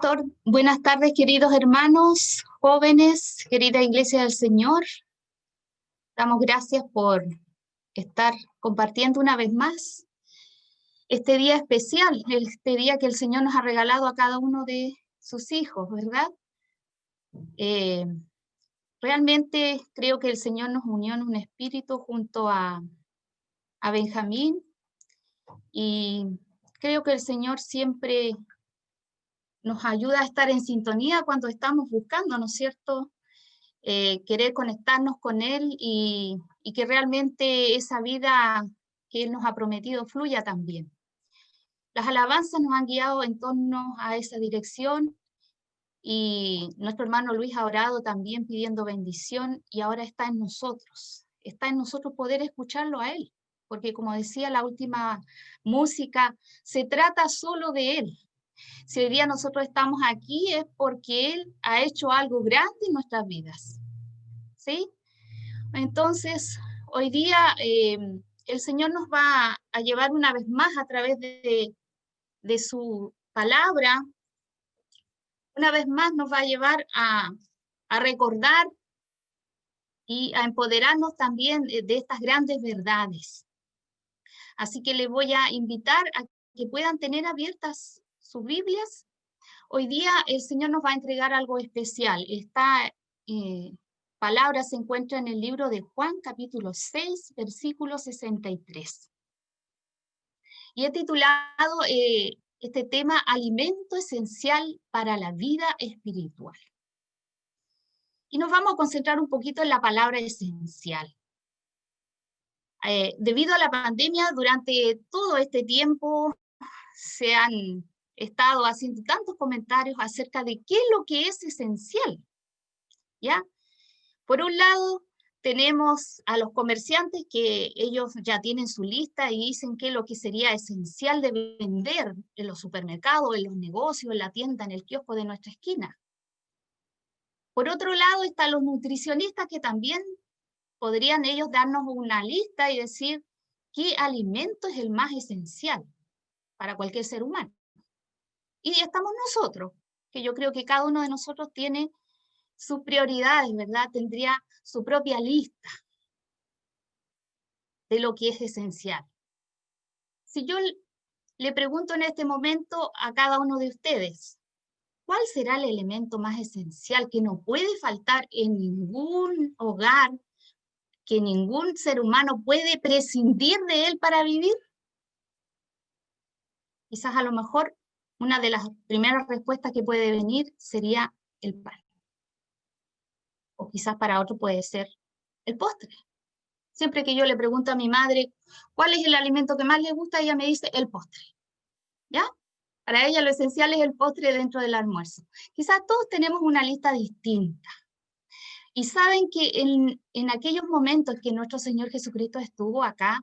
Pastor. Buenas tardes, queridos hermanos, jóvenes, querida Iglesia del Señor. Damos gracias por estar compartiendo una vez más este día especial, este día que el Señor nos ha regalado a cada uno de sus hijos, ¿verdad? Realmente creo que el Señor nos unió en un espíritu junto a Benjamín, y creo que el Señor siempre nos ayuda a estar en sintonía cuando estamos buscando, ¿no es cierto?, querer conectarnos con Él y que realmente esa vida que Él nos ha prometido fluya también. Las alabanzas nos han guiado en torno a esa dirección, y nuestro hermano Luis ha orado también pidiendo bendición, y ahora está en nosotros poder escucharlo a Él, porque como decía la última música, se trata solo de Él. Si hoy día nosotros estamos aquí es porque Él ha hecho algo grande en nuestras vidas, ¿sí? Entonces, hoy día el Señor nos va a llevar una vez más a través de su palabra, una vez más nos va a llevar a recordar y a empoderarnos también de estas grandes verdades. Así que les voy a invitar a que puedan tener abiertas sus Biblias. Hoy día el Señor nos va a entregar algo especial. Esta palabra se encuentra en el libro de Juan, capítulo 6, versículo 63. Y he titulado este tema, Alimento esencial para la vida espiritual. Y nos vamos a concentrar un poquito en la palabra esencial. Debido a la pandemia, durante todo este tiempo se han estado haciendo tantos comentarios acerca de qué es lo que es esencial, ¿ya? Por un lado, tenemos a los comerciantes que ellos ya tienen su lista y dicen qué es lo que sería esencial de vender en los supermercados, en los negocios, en la tienda, en el kiosco de nuestra esquina. Por otro lado, están los nutricionistas que también podrían ellos darnos una lista y decir qué alimento es el más esencial para cualquier ser humano. Y estamos nosotros, que yo creo que cada uno de nosotros tiene sus prioridades, ¿verdad? Tendría su propia lista de lo que es esencial. Si yo le pregunto en este momento a cada uno de ustedes, ¿cuál será el elemento más esencial que no puede faltar en ningún hogar, que ningún ser humano puede prescindir de él para vivir? Quizás a lo mejor una de las primeras respuestas que puede venir sería el pan. O quizás para otro puede ser el postre. Siempre que yo le pregunto a mi madre cuál es el alimento que más le gusta, ella me dice el postre, ¿ya? Para ella lo esencial es el postre dentro del almuerzo. Quizás todos tenemos una lista distinta. Y saben que en aquellos momentos que nuestro Señor Jesucristo estuvo acá,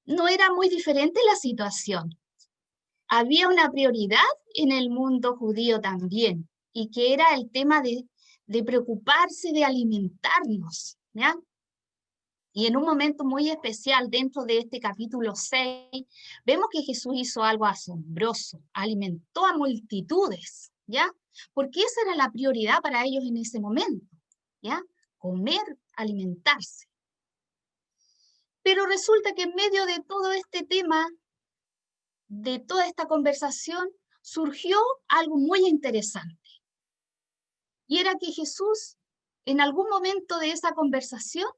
no era muy diferente la situación. Había una prioridad en el mundo judío también, y que era el tema de preocuparse de alimentarnos, ¿ya? Y en un momento muy especial dentro de este capítulo 6, vemos que Jesús hizo algo asombroso, alimentó a multitudes, ¿ya? Porque esa era la prioridad para ellos en ese momento, ¿ya? Comer, alimentarse. Pero resulta que en medio de todo este tema, de toda esta conversación, surgió algo muy interesante. Y era que Jesús, en algún momento de esa conversación,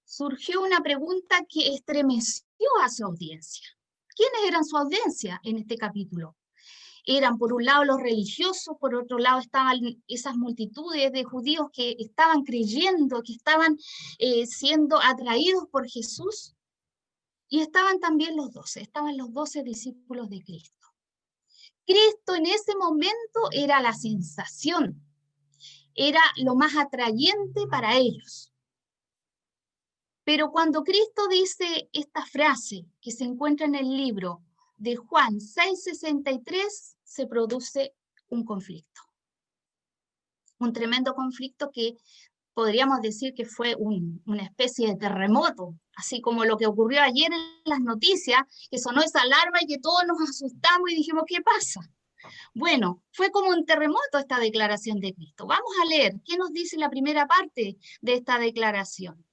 surgió una pregunta que estremeció a su audiencia. ¿Quiénes eran su audiencia en este capítulo? Eran por un lado los religiosos, por otro lado estaban esas multitudes de judíos que estaban creyendo, que estaban siendo atraídos por Jesús, y estaban también estaban los 12 discípulos de Cristo. Cristo en ese momento era la sensación, era lo más atrayente para ellos. Pero cuando Cristo dice esta frase que se encuentra en el libro de Juan 6:63, se produce un conflicto. Un tremendo conflicto que podríamos decir que fue una especie de terremoto, así como lo que ocurrió ayer en las noticias, que sonó esa alarma y que todos nos asustamos y dijimos, ¿qué pasa? Bueno, fue como un terremoto esta declaración de Cristo. Vamos a leer, ¿qué nos dice la primera parte de esta declaración?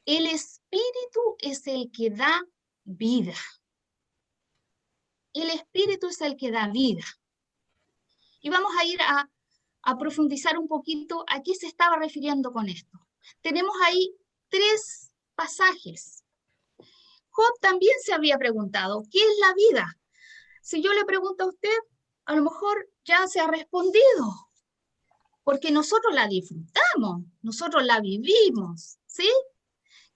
El Espíritu es el que da vida. El Espíritu es el que da vida. Y vamos a ir a profundizar un poquito a qué se estaba refiriendo con esto. Tenemos ahí 3 pasajes. Job también se había preguntado, ¿qué es la vida? Si yo le pregunto a usted, a lo mejor ya se ha respondido, porque nosotros la disfrutamos, nosotros la vivimos, ¿sí?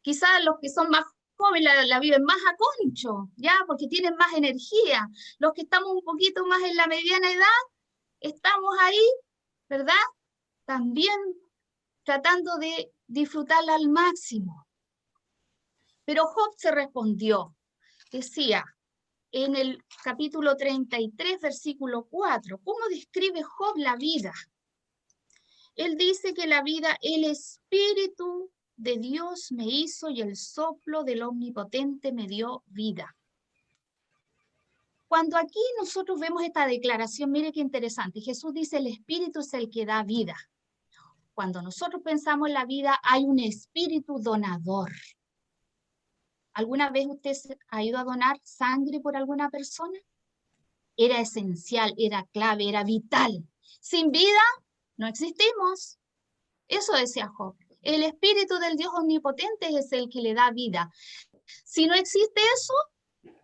Quizás los que son más jóvenes la viven más a concho, ¿ya? Porque tienen más energía. Los que estamos un poquito más en la mediana edad, estamos ahí, ¿verdad? También tratando de disfrutarla al máximo. Pero Job se respondió, decía, en el capítulo 33, versículo 4, ¿cómo describe Job la vida? Él dice que la vida, el Espíritu de Dios me hizo y el soplo del Omnipotente me dio vida. Cuando aquí nosotros vemos esta declaración, mire qué interesante, Jesús dice el Espíritu es el que da vida. Cuando nosotros pensamos en la vida, hay un espíritu donador. ¿Alguna vez usted ha ido a donar sangre por alguna persona? Era esencial, era clave, era vital. Sin vida no existimos. Eso decía Job. El espíritu del Dios omnipotente es el que le da vida. Si no existe eso,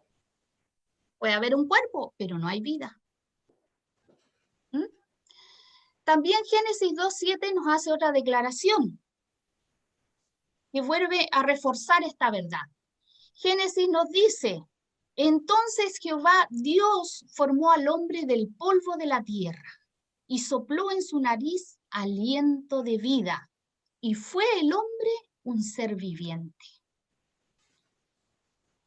puede haber un cuerpo, pero no hay vida. ¿Mm? También Génesis 2:7 nos hace otra declaración que vuelve a reforzar esta verdad. Génesis nos dice, entonces Jehová Dios formó al hombre del polvo de la tierra y sopló en su nariz aliento de vida, y fue el hombre un ser viviente.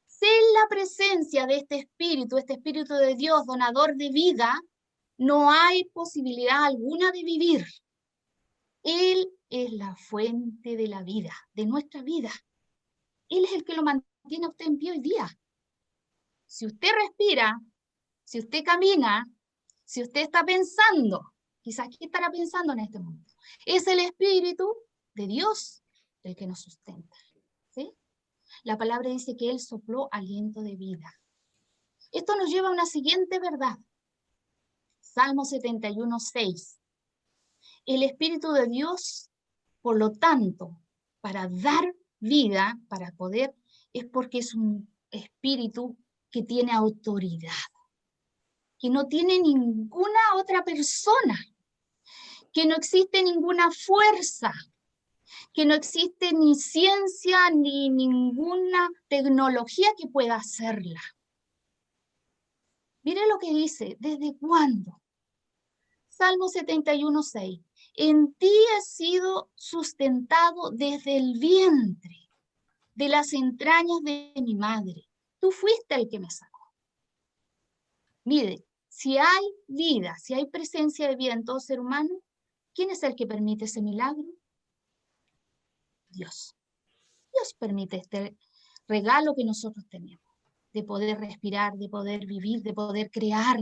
Sin la presencia de este espíritu de Dios, donador de vida, no hay posibilidad alguna de vivir. Él es la fuente de la vida, de nuestra vida. Él es el que lo mantiene a usted en pie hoy día. Si usted respira, si usted camina, si usted está pensando, quizás ¿qué estará pensando en este momento? Es el Espíritu de Dios el que nos sustenta. ¿Sí? La palabra dice que Él sopló aliento de vida. Esto nos lleva a una siguiente verdad. Salmo 71:6. El Espíritu de Dios, por lo tanto, para dar vida, para poder, es porque es un espíritu que tiene autoridad, que no tiene ninguna otra persona, que no existe ninguna fuerza, que no existe ni ciencia ni ninguna tecnología que pueda hacerla. Mire lo que dice, ¿desde cuándo? Salmo 71:6. En ti he sido sustentado desde el vientre, de las entrañas de mi madre. Tú fuiste el que me sacó. Mire, si hay vida, si hay presencia de vida en todo ser humano, ¿quién es el que permite ese milagro? Dios. Dios permite este regalo que nosotros tenemos, de poder respirar, de poder vivir, de poder crear,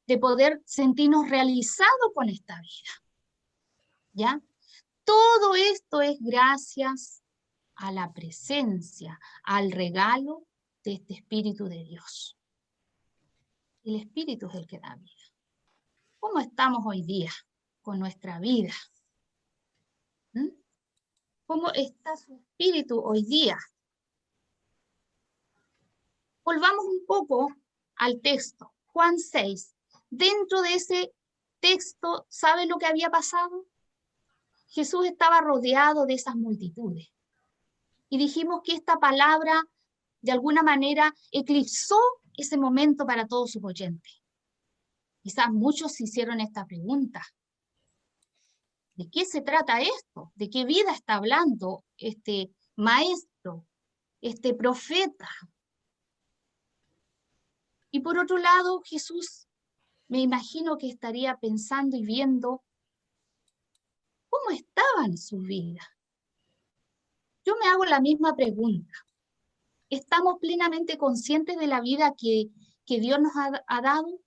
de poder sentirnos realizados con esta vida. ¿Ya? Todo esto es gracias a la presencia, al regalo de este Espíritu de Dios. El Espíritu es el que da vida. ¿Cómo estamos hoy día con nuestra vida? ¿Mm? ¿Cómo está su espíritu hoy día? Volvamos un poco al texto. Juan 6. Dentro de ese texto, ¿sabe lo que había pasado? Jesús estaba rodeado de esas multitudes. Y dijimos que esta palabra, de alguna manera, eclipsó ese momento para todos sus oyentes. Quizás muchos se hicieron esta pregunta. ¿De qué se trata esto? ¿De qué vida está hablando este maestro, este profeta? Y por otro lado, Jesús, me imagino que estaría pensando y viendo ¿Cómo estaban sus vidas? Yo me hago la misma pregunta. ¿Estamos plenamente conscientes de la vida que Dios nos ha dado?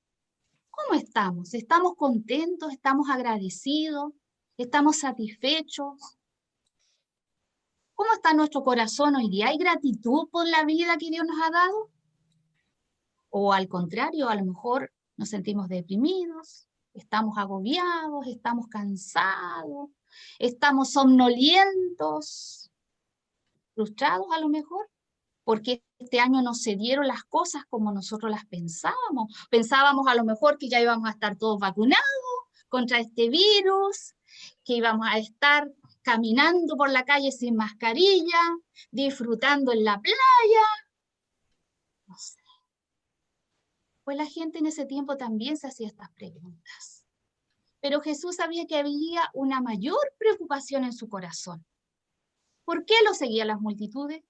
¿Cómo estamos? ¿Estamos contentos? ¿Estamos agradecidos? ¿Estamos satisfechos? ¿Cómo está nuestro corazón hoy día? ¿Hay gratitud por la vida que Dios nos ha dado? O al contrario, a lo mejor nos sentimos deprimidos, estamos agobiados, estamos cansados, estamos somnolientos, frustrados a lo mejor, porque este año no se dieron las cosas como nosotros las pensábamos. Pensábamos a lo mejor que ya íbamos a estar todos vacunados contra este virus, que íbamos a estar caminando por la calle sin mascarilla, disfrutando en la playa. No sé. Pues la gente en ese tiempo también se hacía estas preguntas. Pero Jesús sabía que había una mayor preocupación en su corazón. ¿Por qué lo seguían las multitudes?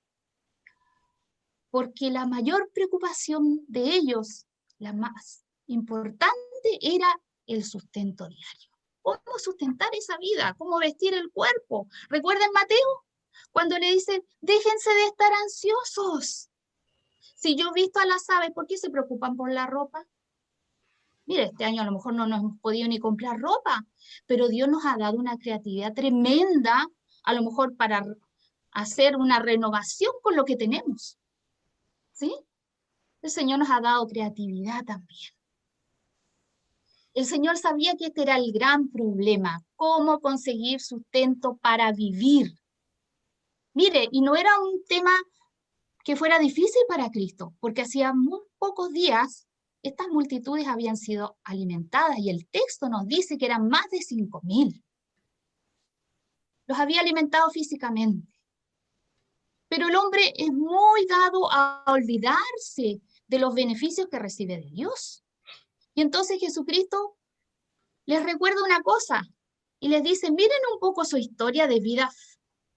Porque la mayor preocupación de ellos, la más importante, era el sustento diario. ¿Cómo sustentar esa vida? ¿Cómo vestir el cuerpo? ¿Recuerdan Mateo? Cuando le dicen, déjense de estar ansiosos. Si yo he visto a las aves, ¿por qué se preocupan por la ropa? Mire, este año a lo mejor no nos hemos podido ni comprar ropa, pero Dios nos ha dado una creatividad tremenda, a lo mejor para hacer una renovación con lo que tenemos. ¿Sí? El Señor nos ha dado creatividad también. El Señor sabía que este era el gran problema, cómo conseguir sustento para vivir. Mire, y no era un tema que fuera difícil para Cristo, porque hacía muy pocos días estas multitudes habían sido alimentadas y el texto nos dice que eran más de 5.000. Los había alimentado físicamente. Pero el hombre es muy dado a olvidarse de los beneficios que recibe de Dios. Y entonces Jesucristo les recuerda una cosa y les dice, miren un poco su historia de vida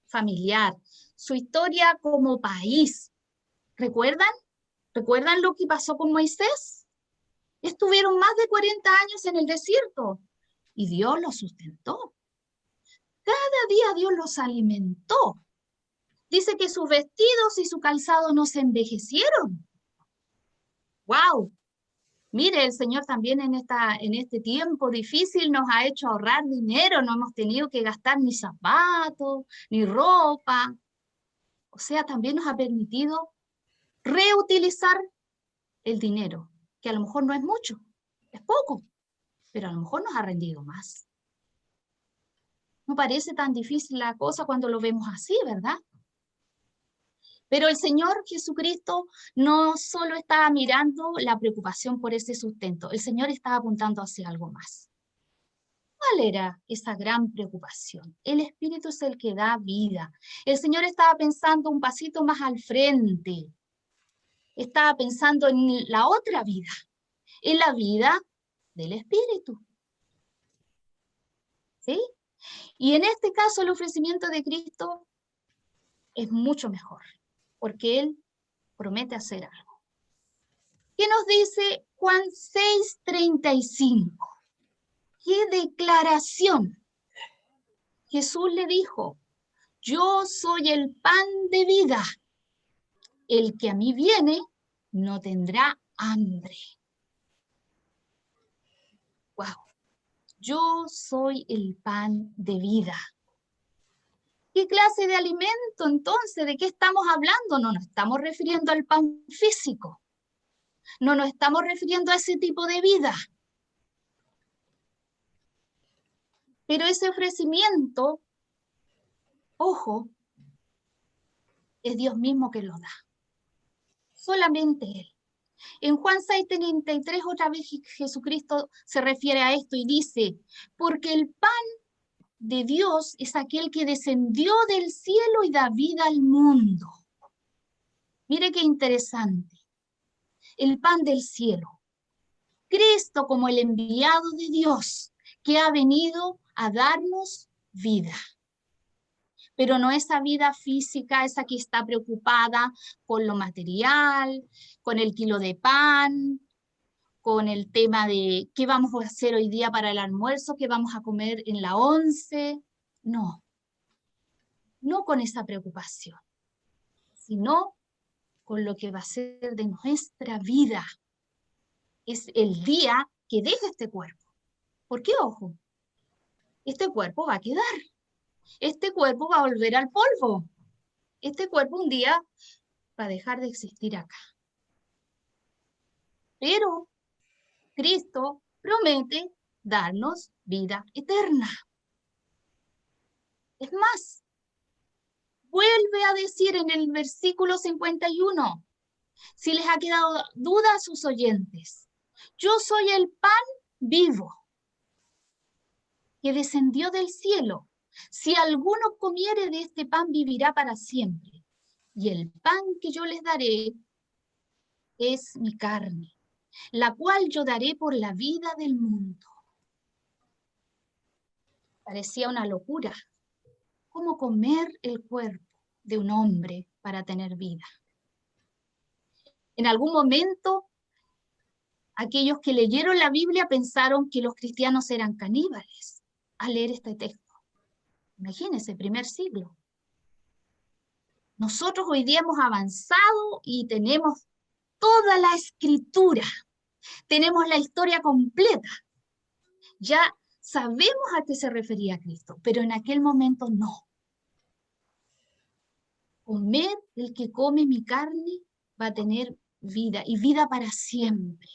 familiar, su historia como país. ¿Recuerdan? ¿Recuerdan lo que pasó con Moisés? Estuvieron más de 40 años en el desierto y Dios los sustentó. Cada día Dios los alimentó. Dice que sus vestidos y su calzado no se envejecieron. ¡Wow! Mire, el Señor también en este tiempo difícil nos ha hecho ahorrar dinero, no hemos tenido que gastar ni zapatos, ni ropa. O sea, también nos ha permitido reutilizar el dinero, que a lo mejor no es mucho, es poco, pero a lo mejor nos ha rendido más. No parece tan difícil la cosa cuando lo vemos así, ¿verdad? Pero el Señor Jesucristo no solo estaba mirando la preocupación por ese sustento, el Señor estaba apuntando hacia algo más. ¿Cuál era esa gran preocupación? El Espíritu es el que da vida. El Señor estaba pensando un pasito más al frente. Estaba pensando en la otra vida, en la vida del Espíritu. ¿Sí? Y en este caso el ofrecimiento de Cristo es mucho mejor, porque Él promete hacer algo. ¿Qué nos dice Juan 6:35? ¡Qué declaración! Jesús le dijo, yo soy el pan de vida. El que a mí viene no tendrá hambre. ¡Wow! Yo soy el pan de vida. ¿Qué clase de alimento entonces? ¿De qué estamos hablando? No nos estamos refiriendo al pan físico. No nos estamos refiriendo a ese tipo de vida. Pero ese ofrecimiento, ojo, es Dios mismo que lo da. Solamente Él. En Juan 6:33 otra vez Jesucristo se refiere a esto y dice, porque el pan de Dios es aquel que descendió del cielo y da vida al mundo. Mire qué interesante. El pan del cielo. Cristo como el enviado de Dios que ha venido a darnos vida. Pero no esa vida física, esa que está preocupada con lo material, con el kilo de pan, con el tema de qué vamos a hacer hoy día para el almuerzo, qué vamos a comer en la once. No, no con esa preocupación, sino con lo que va a ser de nuestra vida. Es el día que deje este cuerpo. Porque, ojo, este cuerpo va a quedar. Este cuerpo va a volver al polvo. Este cuerpo un día va a dejar de existir acá. Pero Cristo promete darnos vida eterna. Es más, vuelve a decir en el versículo 51, si les ha quedado duda a sus oyentes, yo soy el pan vivo que descendió del cielo. Si alguno comiere de este pan, vivirá para siempre. Y el pan que yo les daré es mi carne, la cual yo daré por la vida del mundo. Parecía una locura. ¿Cómo comer el cuerpo de un hombre para tener vida? En algún momento, aquellos que leyeron la Biblia pensaron que los cristianos eran caníbales al leer este texto. Imagínense, primer siglo. Nosotros hoy día hemos avanzado y tenemos toda la escritura, tenemos la historia completa. Ya sabemos a qué se refería Cristo, pero en aquel momento no. Comer, el que come mi carne va a tener vida y vida para siempre.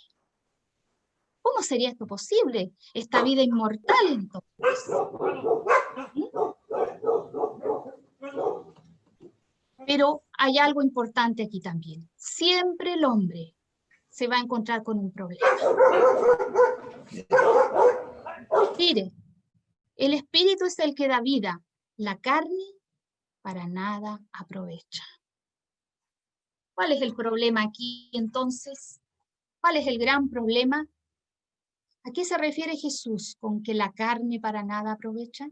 ¿Cómo sería esto posible? Esta vida inmortal entonces. ¿Sí? Pero hay algo importante aquí también. Siempre el hombre se va a encontrar con un problema. Mire, el espíritu es el que da vida, la carne para nada aprovecha. ¿Cuál es el problema aquí entonces? ¿Cuál es el gran problema? ¿A qué se refiere Jesús con que la carne para nada aprovecha?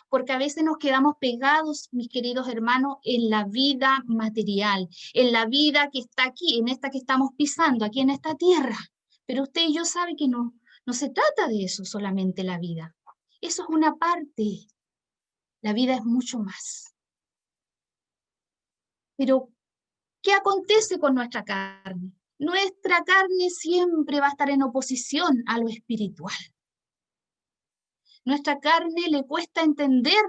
Porque a veces nos quedamos pegados, mis queridos hermanos, en la vida material, en la vida que está aquí, en esta que estamos pisando, aquí en esta tierra. Pero usted y yo saben que no se trata de eso solamente la vida. Eso es una parte. La vida es mucho más. Pero, ¿qué acontece con nuestra carne? Nuestra carne siempre va a estar en oposición a lo espiritual. Nuestra carne le cuesta entender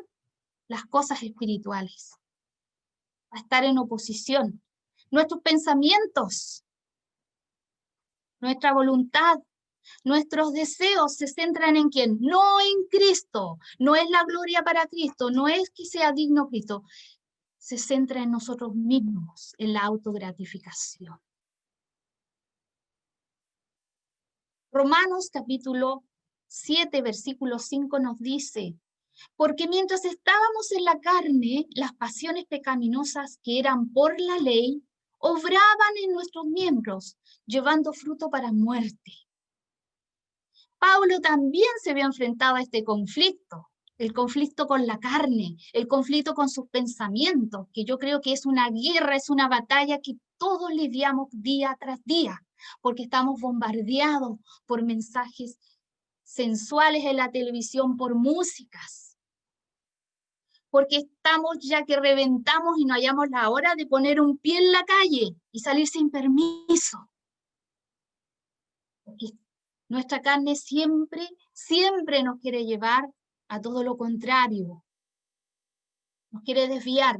las cosas espirituales. Va a estar en oposición. Nuestros pensamientos, nuestra voluntad, nuestros deseos se centran en quién? No en Cristo. No es la gloria para Cristo, no es que sea digno Cristo. Se centra en nosotros mismos, en la autogratificación. Romanos capítulo 7, versículo 5 nos dice, porque mientras estábamos en la carne, las pasiones pecaminosas que eran por la ley, obraban en nuestros miembros, llevando fruto para muerte. Pablo también se había enfrentado a este conflicto, el conflicto con la carne, el conflicto con sus pensamientos, que yo creo que es una guerra, es una batalla que todos lidiamos día tras día, porque estamos bombardeados por mensajes sensuales en la televisión, por músicas, porque estamos ya que reventamos y no hallamos la hora de poner un pie en la calle y salir sin permiso. Porque nuestra carne siempre nos quiere llevar a todo lo contrario. Nos quiere desviar.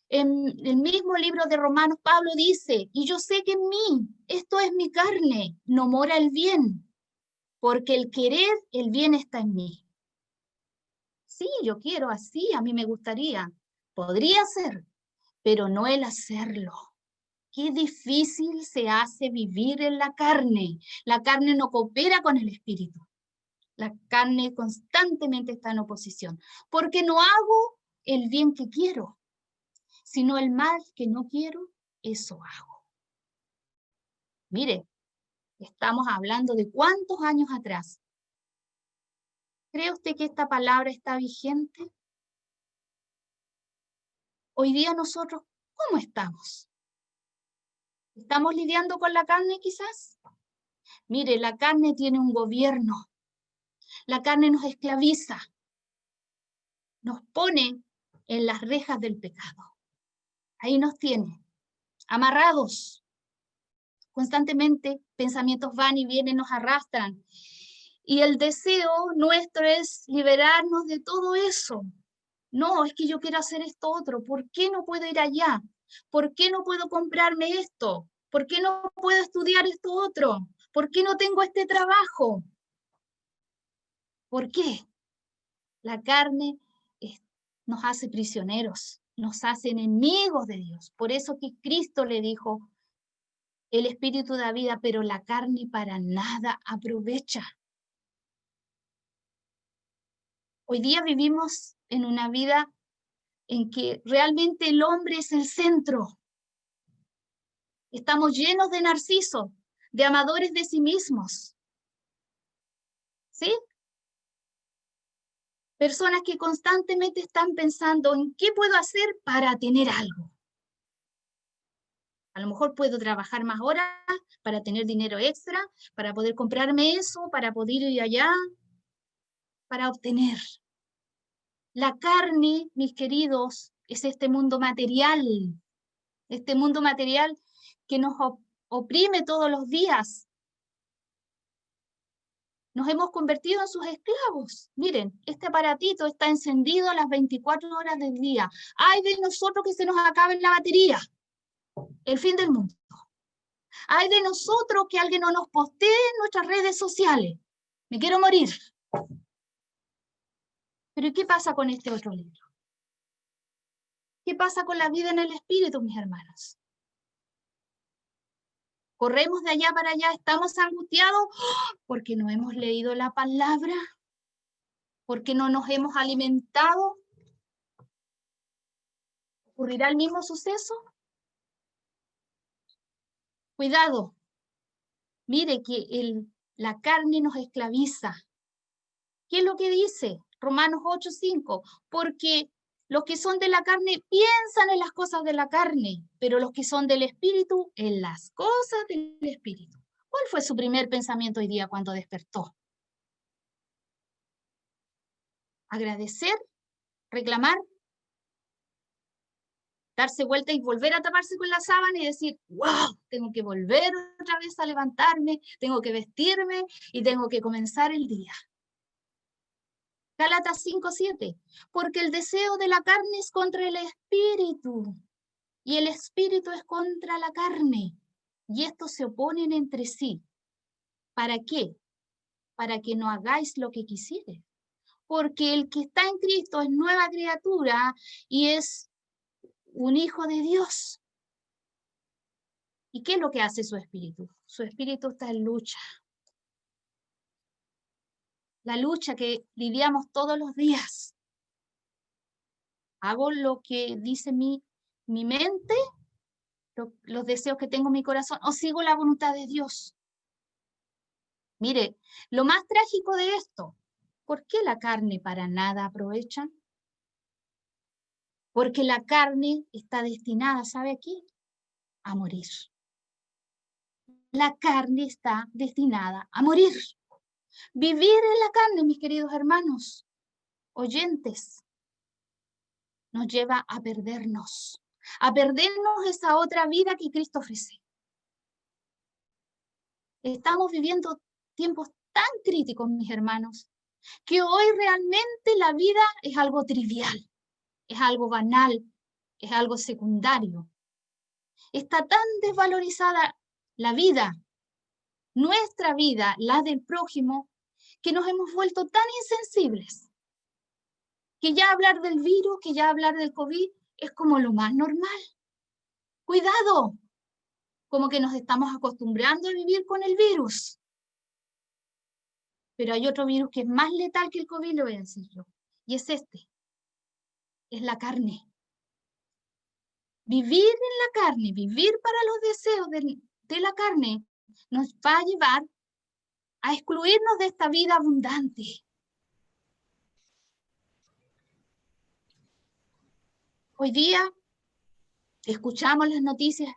En el mismo libro de Romanos, Pablo dice, y yo sé que en mí, esto es mi carne, no mora el bien, porque el querer, el bien está en mí. Sí, yo quiero así, a mí me gustaría. Podría ser, pero no el hacerlo. Qué difícil se hace vivir en la carne. La carne no coopera con el espíritu. La carne constantemente está en oposición. Porque no hago el bien que quiero, sino el mal que no quiero, eso hago. Mire, estamos hablando de cuántos años atrás. ¿Cree usted que esta palabra está vigente? Hoy día nosotros, ¿cómo estamos? ¿Estamos lidiando con la carne quizás? Mire, la carne tiene un gobierno. La carne nos esclaviza. nos pone en las rejas del pecado. Ahí nos tiene, amarrados. Constantemente pensamientos van y vienen, nos arrastran. Y el deseo nuestro es liberarnos de todo eso. No, es que yo quiero hacer esto otro. ¿Por qué no puedo ir allá? ¿Por qué no puedo comprarme esto? ¿Por qué no puedo estudiar esto otro? ¿Por qué no tengo este trabajo? ¿Por qué? La carne nos hace prisioneros, nos hace enemigos de Dios. Por eso que Cristo le dijo, el espíritu da vida, pero la carne para nada aprovecha. Hoy día vivimos en una vida en que realmente el hombre es el centro. Estamos llenos de narcisos, de amadores de sí mismos. ¿Sí? Personas que constantemente están pensando en qué puedo hacer para tener algo. A lo mejor puedo trabajar más horas para tener dinero extra, para poder comprarme eso, para poder ir allá, para obtener. La carne, mis queridos, es este mundo material que nos oprime todos los días. Nos hemos convertido en sus esclavos. Miren, este aparatito está encendido a las 24 horas del día. Ay de nosotros que se nos acabe la batería. El fin del mundo. Ay de nosotros que alguien no nos postee en nuestras redes sociales. Me quiero morir. Pero ¿y qué pasa con este otro libro? ¿Qué pasa con la vida en el espíritu, mis hermanos? Corremos de allá para allá, estamos angustiados porque no hemos leído la palabra, porque no nos hemos alimentado. ¿Ocurrirá el mismo suceso? Cuidado. Mire que la carne nos esclaviza. ¿Qué es lo que dice? Romanos 8:5. Porque los que son de la carne piensan en las cosas de la carne, pero los que son del espíritu en las cosas del espíritu. ¿Cuál fue su primer pensamiento hoy día cuando despertó? ¿Agradecer? ¿Reclamar? ¿Darse vuelta y volver a taparse con la sábana y decir, wow, tengo que volver otra vez a levantarme, tengo que vestirme y tengo que comenzar el día? Gálatas 5:7, porque el deseo de la carne es contra el espíritu y el espíritu es contra la carne y estos se oponen entre sí. ¿Para qué? Para que no hagáis lo que quisieres. Porque el que está en Cristo es nueva criatura y es un hijo de Dios. ¿Y qué es lo que hace su espíritu? Su espíritu está en lucha. La lucha que lidiamos todos los días. Hago lo que dice mi mente, los deseos que tengo en mi corazón, o sigo la voluntad de Dios. Mire, lo más trágico de esto, ¿por qué la carne para nada aprovecha? Porque la carne está destinada, ¿sabe aquí? A morir. La carne está destinada a morir. Vivir en la carne, mis queridos hermanos, oyentes, nos lleva a perdernos esa otra vida que Cristo ofrece. Estamos viviendo tiempos tan críticos, mis hermanos, que hoy realmente la vida es algo trivial, es algo banal, es algo secundario. Está tan desvalorizada la vida, nuestra vida, la del prójimo, que nos hemos vuelto tan insensibles, que ya hablar del virus, que ya hablar del COVID es como lo más normal. Cuidado, como que nos estamos acostumbrando a vivir con el virus. Pero hay otro virus que es más letal que el COVID, lo voy a decir yo, y es es la carne. Vivir en la carne, vivir para los deseos de la carne, nos va a llevar a excluirnos de esta vida abundante. Hoy día escuchamos las noticias,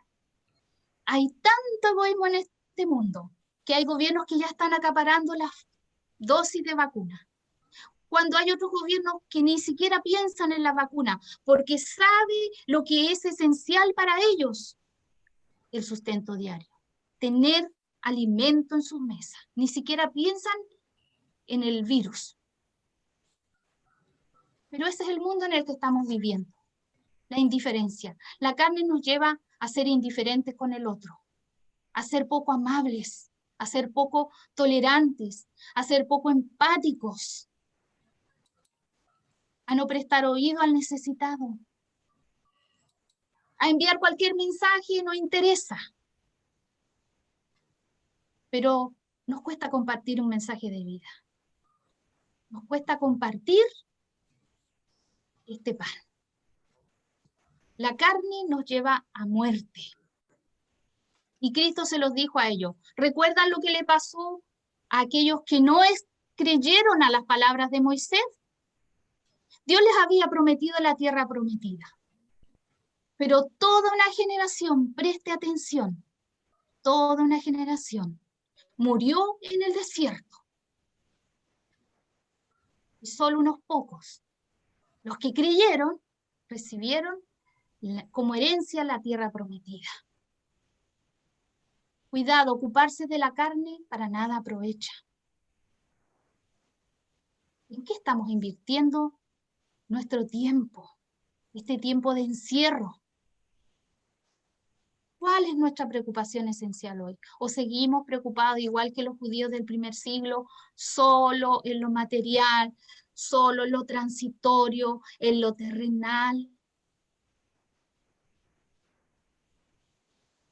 hay tanto egoísmo en este mundo que hay gobiernos que ya están acaparando las dosis de vacuna. Cuando hay otros gobiernos que ni siquiera piensan en la vacuna, porque sabe lo que es esencial para ellos, el sustento diario, tener alimento en sus mesas. Ni siquiera piensan en el virus. Pero ese es el mundo en el que estamos viviendo, la indiferencia. La carne nos lleva a ser indiferentes con el otro, a ser poco amables, a ser poco tolerantes, a ser poco empáticos, a no prestar oído al necesitado, a enviar cualquier mensaje, no interesa. Pero nos cuesta compartir un mensaje de vida. Nos cuesta compartir este pan. La carne nos lleva a muerte. Y Cristo se los dijo a ellos. ¿Recuerdan lo que le pasó a aquellos que no creyeron a las palabras de Moisés? Dios les había prometido la tierra prometida. Pero toda una generación, preste atención, toda una generación murió en el desierto. Y solo unos pocos, los que creyeron, recibieron como herencia la tierra prometida. Cuidado, ocuparse de la carne para nada aprovecha. ¿En qué estamos invirtiendo nuestro tiempo? Este tiempo de encierro. ¿Cuál es nuestra preocupación esencial hoy? ¿O seguimos preocupados, igual que los judíos del primer siglo, solo en lo material, solo en lo transitorio, en lo terrenal?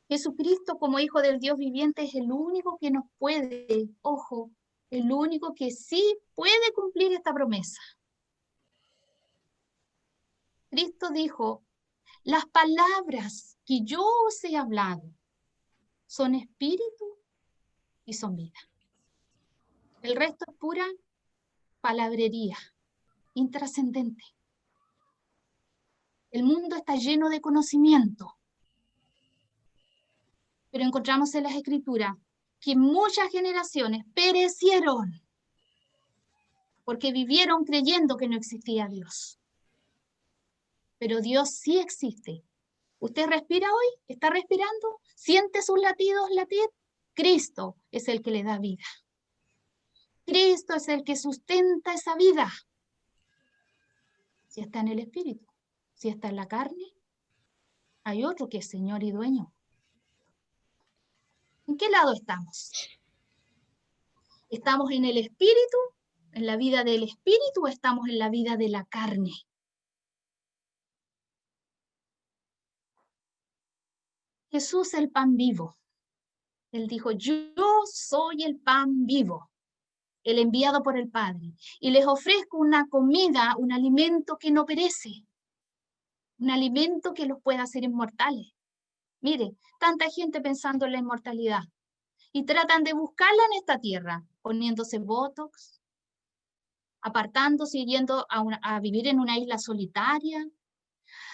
Jesucristo, como Hijo del Dios viviente, es el único que nos puede, ojo, el único que sí puede cumplir esta promesa. Cristo dijo, las palabras que yo os he hablado son espíritu y son vida. El resto es pura palabrería, intrascendente. El mundo está lleno de conocimiento, pero encontramos en las Escrituras que muchas generaciones perecieron porque vivieron creyendo que no existía Dios. Pero Dios sí existe. ¿Usted respira hoy? ¿Está respirando? ¿Siente sus latidos latir? Cristo es el que le da vida. Cristo es el que sustenta esa vida. Si está en el Espíritu, si está en la carne, hay otro que es Señor y Dueño. ¿En qué lado estamos? ¿Estamos en el Espíritu, en la vida del Espíritu, o estamos en la vida de la carne? Jesús, el pan vivo. Él dijo, yo soy el pan vivo, el enviado por el Padre, y les ofrezco una comida, un alimento que no perece, un alimento que los pueda hacer inmortales. Mire, tanta gente pensando en la inmortalidad, y tratan de buscarla en esta tierra, poniéndose botox, apartándose y yendo a vivir en una isla solitaria,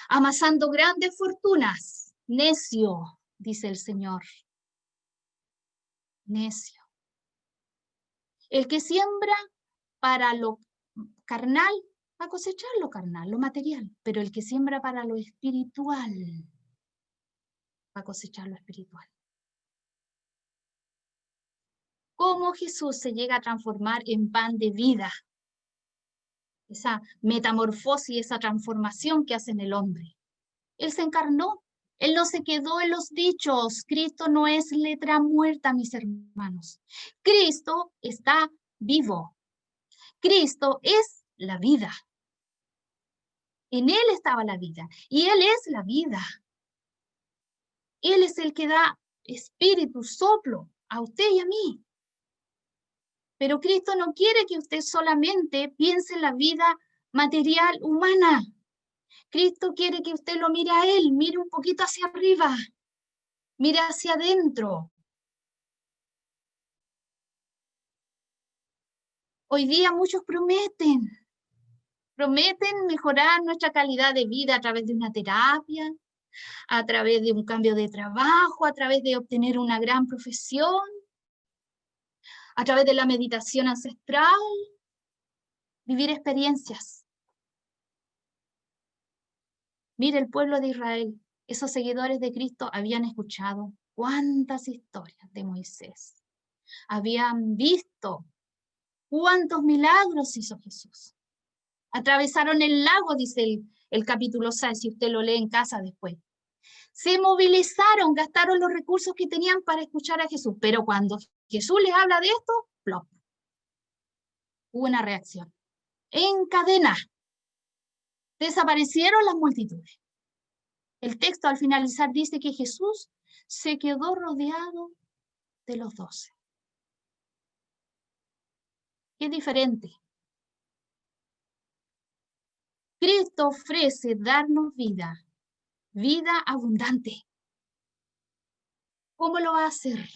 amasando grandes fortunas. Necio, dice el Señor. Necio. El que siembra para lo carnal va a cosechar lo carnal, lo material, pero el que siembra para lo espiritual va a cosechar lo espiritual. ¿Cómo Jesús se llega a transformar en pan de vida? Esa metamorfosis, esa transformación que hace en el hombre. Él se encarnó, Él no se quedó en los dichos. Cristo no es letra muerta, mis hermanos. Cristo está vivo. Cristo es la vida. En Él estaba la vida y Él es la vida. Él es el que da espíritu, soplo a usted y a mí. Pero Cristo no quiere que usted solamente piense en la vida material humana. Cristo quiere que usted lo mire a Él, mire un poquito hacia arriba, mire hacia adentro. Hoy día muchos prometen mejorar nuestra calidad de vida a través de una terapia, a través de un cambio de trabajo, a través de obtener una gran profesión, a través de la meditación ancestral, vivir experiencias. Mire, el pueblo de Israel, esos seguidores de Cristo habían escuchado cuántas historias de Moisés. Habían visto cuántos milagros hizo Jesús. Atravesaron el lago, dice el capítulo 6, si usted lo lee en casa después. Se movilizaron, gastaron los recursos que tenían para escuchar a Jesús. Pero cuando Jesús les habla de esto, plop, hubo una reacción. En cadena. Desaparecieron las multitudes. El texto al finalizar dice que Jesús se quedó rodeado de los 12. Qué diferente. Cristo ofrece darnos vida, vida abundante. ¿Cómo lo va a hacer?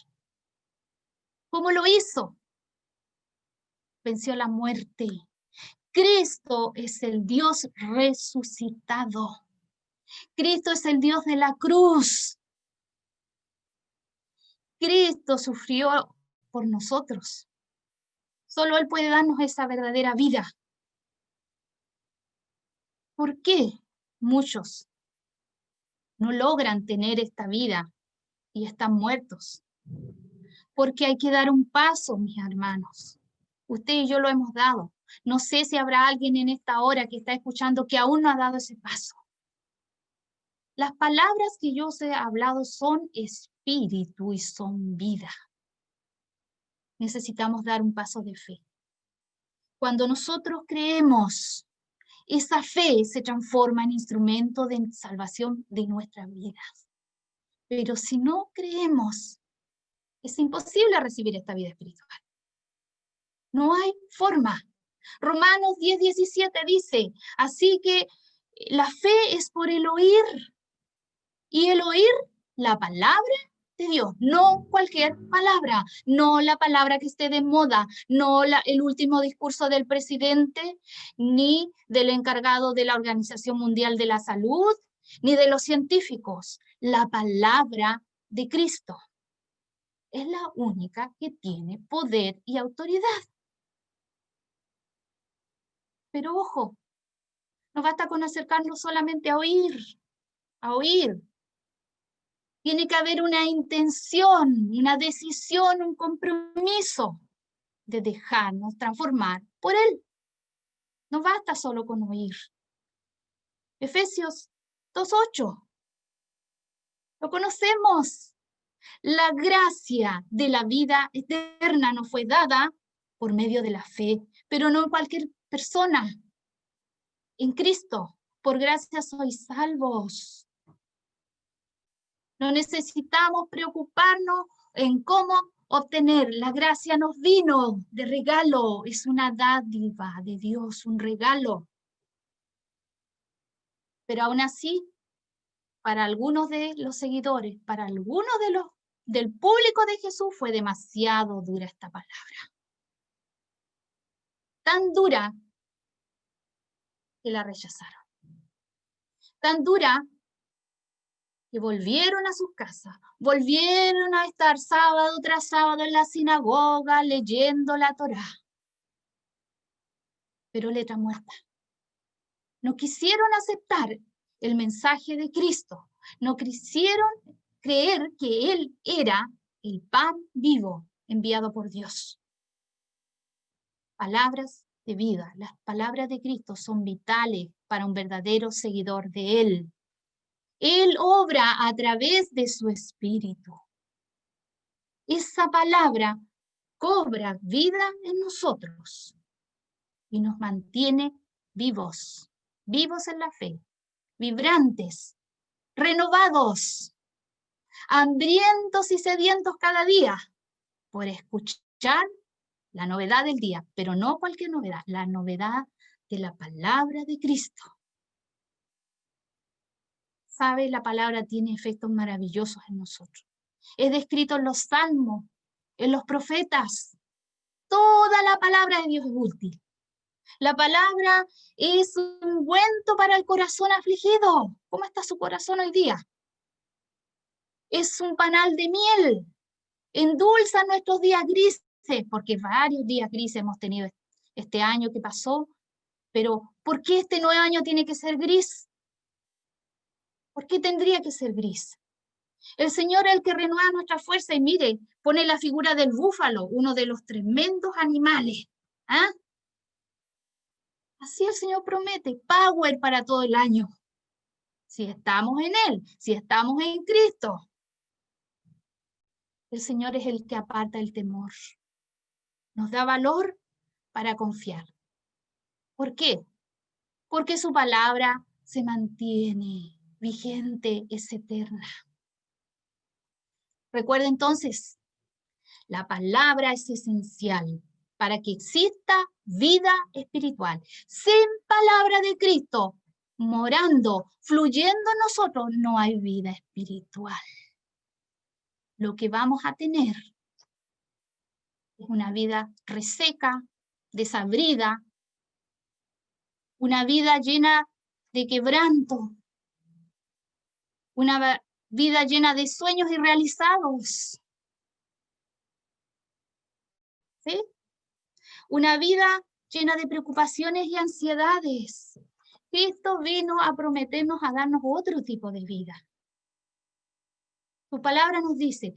¿Cómo lo hizo? Venció la muerte. Cristo es el Dios resucitado. Cristo es el Dios de la cruz. Cristo sufrió por nosotros. Solo Él puede darnos esa verdadera vida. ¿Por qué muchos no logran tener esta vida y están muertos? Porque hay que dar un paso, mis hermanos. Usted y yo lo hemos dado. No sé si habrá alguien en esta hora que está escuchando que aún no ha dado ese paso. Las palabras que yo os he hablado son espíritu y son vida. Necesitamos dar un paso de fe. Cuando nosotros creemos, esa fe se transforma en instrumento de salvación de nuestras vidas. Pero si no creemos, es imposible recibir esta vida espiritual. No hay forma. Romanos 10:17 dice, así que la fe es por el oír, y el oír la palabra de Dios, no cualquier palabra, no la palabra que esté de moda, no el último discurso del presidente, ni del encargado de la Organización Mundial de la Salud, ni de los científicos. La palabra de Cristo es la única que tiene poder y autoridad. Pero ojo, no basta con acercarnos solamente a oír, a oír. Tiene que haber una intención, una decisión, un compromiso de dejarnos transformar por Él. No basta solo con oír. Efesios 2:8. Lo conocemos. La gracia de la vida eterna nos fue dada por medio de la fe, pero no en cualquier persona. En Cristo, por gracia sois salvos. No necesitamos preocuparnos en cómo obtener. La gracia nos vino de regalo. Es una dádiva de Dios, un regalo. Pero aún así, para algunos de los seguidores, para algunos del público de Jesús, fue demasiado dura esta palabra. Tan dura que la rechazaron. Tan dura que volvieron a sus casas, volvieron a estar sábado tras sábado en la sinagoga leyendo la Torá. Pero letra muerta. No quisieron aceptar el mensaje de Cristo, no quisieron creer que Él era el pan vivo enviado por Dios. Palabras de vida, las palabras de Cristo son vitales para un verdadero seguidor de Él. Él obra a través de su Espíritu. Esa palabra cobra vida en nosotros y nos mantiene vivos, vivos en la fe, vibrantes, renovados, hambrientos y sedientos cada día por escuchar la novedad del día, pero no cualquier novedad, la novedad de la palabra de Cristo. ¿Sabe? La palabra tiene efectos maravillosos en nosotros. Es descrito en los salmos, en los profetas. Toda la palabra de Dios es útil. La palabra es un ungüento para el corazón afligido. ¿Cómo está su corazón hoy día? Es un panal de miel. Endulza nuestros días grises, porque varios días grises hemos tenido este año que pasó Pero, ¿por qué este nuevo año tiene que ser gris? ¿Por qué tendría que ser gris? El Señor es el que renueva nuestra fuerza y mire, pone la figura del búfalo, uno de los tremendos animales. ¿Ah? Así el Señor promete, power para todo el año. Si estamos en Él, si estamos en Cristo, el Señor es el que aparta el temor. Nos da valor para confiar. ¿Por qué? Porque su palabra se mantiene vigente, es eterna. Recuerda entonces, la palabra es esencial para que exista vida espiritual. Sin palabra de Cristo, morando, fluyendo en nosotros, no hay vida espiritual. Lo que vamos a tener es una vida reseca, desabrida, una vida llena de quebranto, una vida llena de sueños irrealizados. ¿Sí? Una vida llena de preocupaciones y ansiedades. Cristo vino a prometernos, a darnos otro tipo de vida. Su palabra nos dice,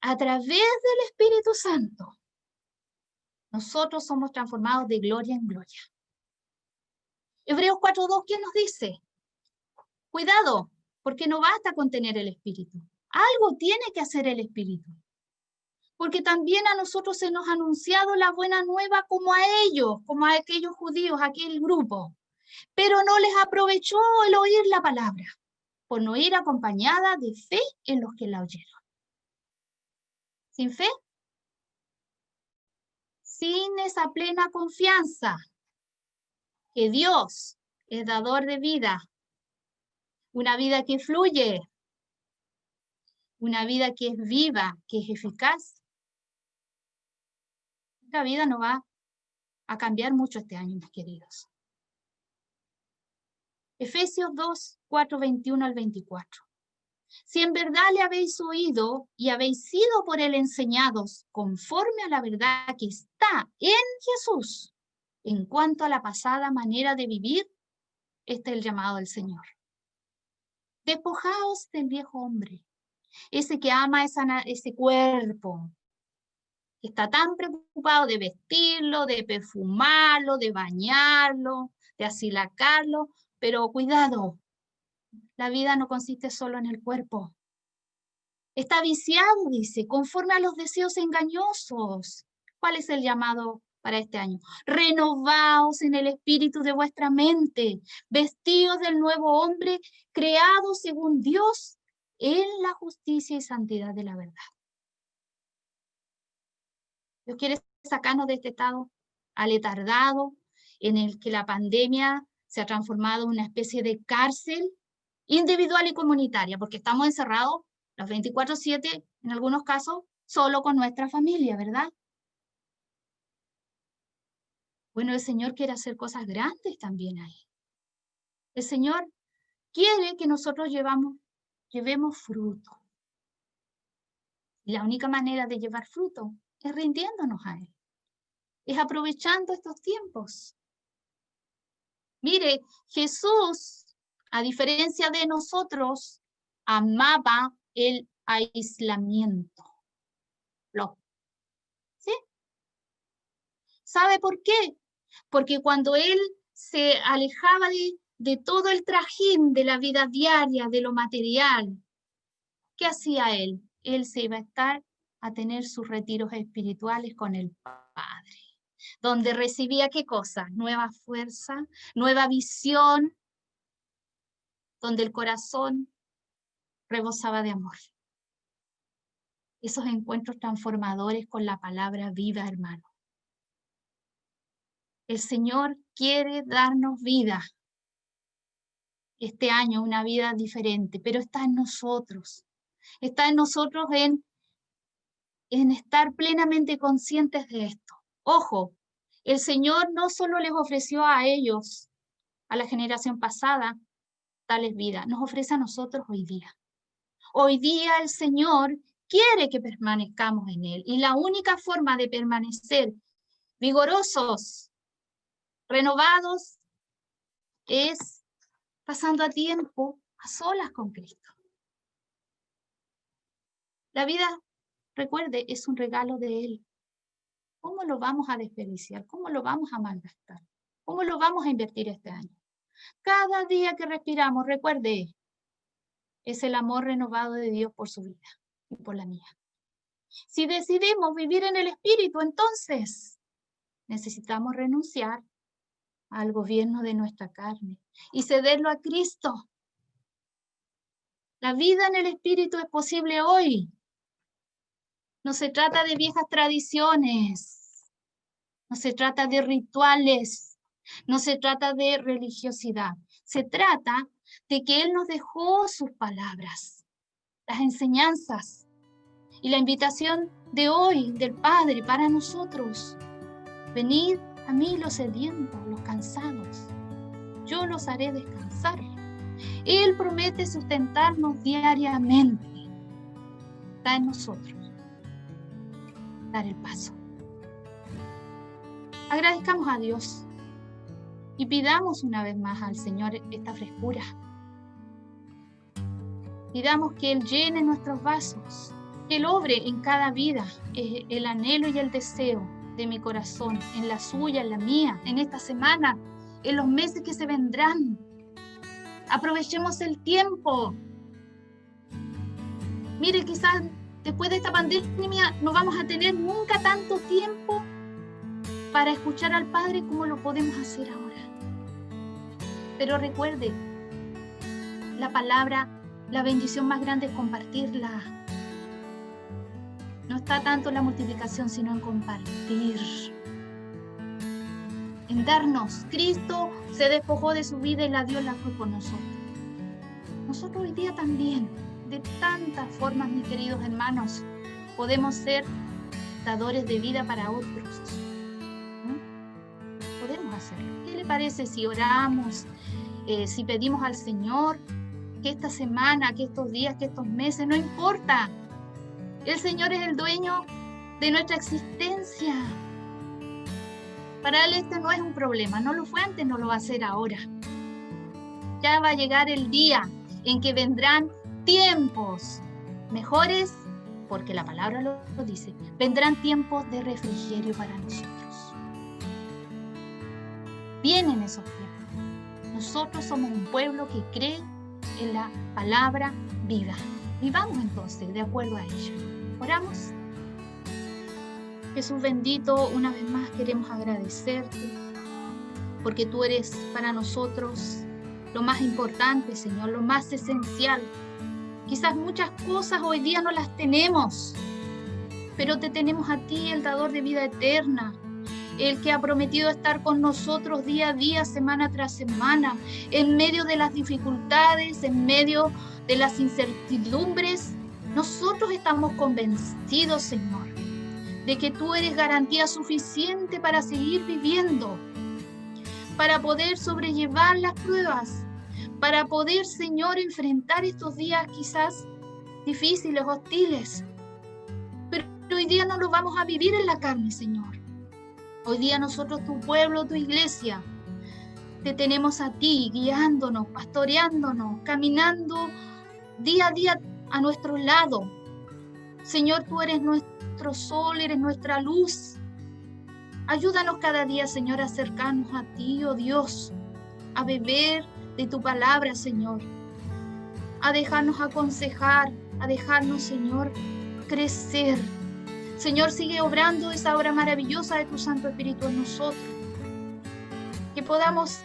a través del Espíritu Santo, nosotros somos transformados de gloria en gloria. Hebreos 4:2, ¿qué nos dice? Cuidado, porque no basta con tener el Espíritu. Algo tiene que hacer el Espíritu. Porque también a nosotros se nos ha anunciado la buena nueva como a ellos, como a aquellos judíos, a aquel grupo. Pero no les aprovechó el oír la palabra, por no ir acompañada de fe en los que la oyeron. Sin fe, sin esa plena confianza que Dios es dador de vida, una vida que fluye, una vida que es viva, que es eficaz, la vida no va a cambiar mucho este año, mis queridos. Efesios 2:4, 21 al 24. Si en verdad le habéis oído y habéis sido por él enseñados conforme a la verdad que está en Jesús, en cuanto a la pasada manera de vivir, este es el llamado del Señor. Despojaos del viejo hombre, ese que ama ese cuerpo, que está tan preocupado de vestirlo, de perfumarlo, de bañarlo, de asilacarlo, pero cuidado, la vida no consiste solo en el cuerpo. Está viciado, dice, conforme a los deseos engañosos. ¿Cuál es el llamado para este año? Renovaos en el espíritu de vuestra mente, vestidos del nuevo hombre, creado según Dios en la justicia y santidad de la verdad. Dios quiere sacarnos de este estado aletargado en el que la pandemia se ha transformado en una especie de cárcel individual y comunitaria, porque estamos encerrados los 24/7, en algunos casos, solo con nuestra familia, ¿verdad? Bueno, el Señor quiere hacer cosas grandes también ahí. El Señor quiere que nosotros llevemos fruto. Y la única manera de llevar fruto es rindiéndonos a Él. Es aprovechando estos tiempos. Mire, Jesús, a diferencia de nosotros, amaba el aislamiento. ¿Sí? ¿Sabe por qué? Porque cuando él se alejaba de todo el trajín de la vida diaria, de lo material, ¿qué hacía él? Él se iba a tener sus retiros espirituales con el Padre, donde recibía ¿qué cosa? Nueva fuerza, nueva visión, donde el corazón rebosaba de amor. Esos encuentros transformadores con la palabra viva, hermano. El Señor quiere darnos vida este año, una vida diferente, pero está en nosotros. Está en nosotros en estar plenamente conscientes de esto. Ojo, el Señor no solo les ofreció a ellos, a la generación pasada, tales vidas, nos ofrece a nosotros hoy día. Hoy día el Señor quiere que permanezcamos en Él, y la única forma de permanecer vigorosos, renovados es pasando a tiempo a solas con Cristo. La vida, recuerde, es un regalo de Él. ¿Cómo lo vamos a desperdiciar? ¿Cómo lo vamos a malgastar? ¿Cómo lo vamos a invertir este año? Cada día que respiramos, recuerde, es el amor renovado de Dios por su vida y por la mía. Si decidimos vivir en el Espíritu, entonces necesitamos renunciar al gobierno de nuestra carne y cederlo a Cristo. La vida en el Espíritu es posible hoy. No se trata de viejas tradiciones, no se trata de rituales, no se trata de religiosidad. Se trata de que Él nos dejó sus palabras, las enseñanzas y la invitación de hoy del Padre para nosotros. Venid a mí los sedientos, los cansados, yo los haré descansar. Él promete sustentarnos diariamente. Está en nosotros dar el paso. Agradezcamos a Dios y pidamos una vez más al Señor esta frescura. Pidamos que Él llene nuestros vasos, que Él obre en cada vida el anhelo y el deseo de mi corazón, en la suya, en la mía, en esta semana, en los meses que se vendrán. Aprovechemos el tiempo. Mire, quizás después de esta pandemia no vamos a tener nunca tanto tiempo para escuchar al Padre como lo podemos hacer ahora. Pero recuerde, la palabra, la bendición más grande es compartirla. No está tanto en la multiplicación, sino en compartir. En darnos. Cristo se despojó de su vida y la dio en la cruz por nosotros. Nosotros hoy día también, de tantas formas, mis queridos hermanos, podemos ser dadores de vida para otros. Podemos hacerlo. ¿Qué le parece si oramos, si pedimos al Señor que esta semana, que estos días, que estos meses, no importa? El Señor es el dueño de nuestra existencia. Para Él este no es un problema, no lo fue antes, no lo va a hacer ahora. Ya va a llegar el día en que vendrán tiempos mejores, porque la palabra lo dice, vendrán tiempos de refrigerio para nosotros. Vienen esos tiempos. Nosotros somos un pueblo que cree en la palabra viva. Vivamos entonces de acuerdo a ella. Oramos. Jesús bendito, una vez más queremos agradecerte porque tú eres para nosotros lo más importante, Señor, lo más esencial. Quizás muchas cosas hoy día no las tenemos, pero te tenemos a ti, el dador de vida eterna, el que ha prometido estar con nosotros día a día, semana tras semana, en medio de las dificultades, en medio de las incertidumbres. Nosotros estamos convencidos, Señor, de que tú eres garantía suficiente para seguir viviendo, para poder sobrellevar las pruebas, para poder, Señor, enfrentar estos días quizás difíciles, hostiles. Pero hoy día no lo vamos a vivir en la carne, Señor. Hoy día nosotros, tu pueblo, tu iglesia, te tenemos a ti, guiándonos, pastoreándonos, caminando día a día a nuestro lado. Señor, tú eres nuestro sol, eres nuestra luz. Ayúdanos cada día, Señor, a acercarnos a ti, oh Dios, a beber de tu palabra, Señor, a dejarnos aconsejar, a dejarnos, Señor, crecer. Señor, sigue obrando esa obra maravillosa de tu Santo Espíritu en nosotros. Que podamos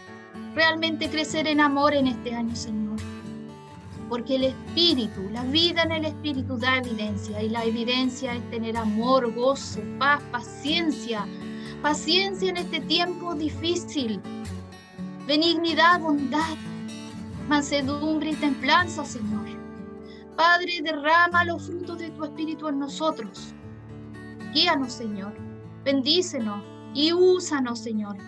realmente crecer en amor en este año, Señor. Porque el Espíritu, la vida en el Espíritu da evidencia. Y la evidencia es tener amor, gozo, paz, paciencia. Paciencia en este tiempo difícil. Benignidad, bondad, mansedumbre y templanza, Señor. Padre, derrama los frutos de tu Espíritu en nosotros. Guíanos, Señor. Bendícenos y úsanos, Señor,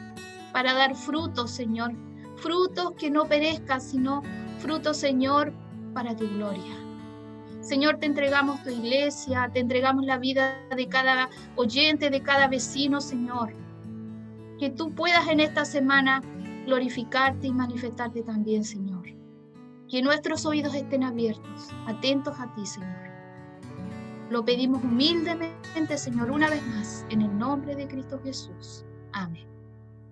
para dar frutos, Señor. Frutos que no perezcan, sino frutos, Señor, para tu gloria. Señor, te entregamos tu iglesia, te entregamos la vida de cada oyente, de cada vecino, Señor. Que tú puedas en esta semana glorificarte y manifestarte también, Señor. Que nuestros oídos estén abiertos, atentos a ti, Señor. Lo pedimos humildemente, Señor, una vez más, en el nombre de Cristo Jesús. Amén.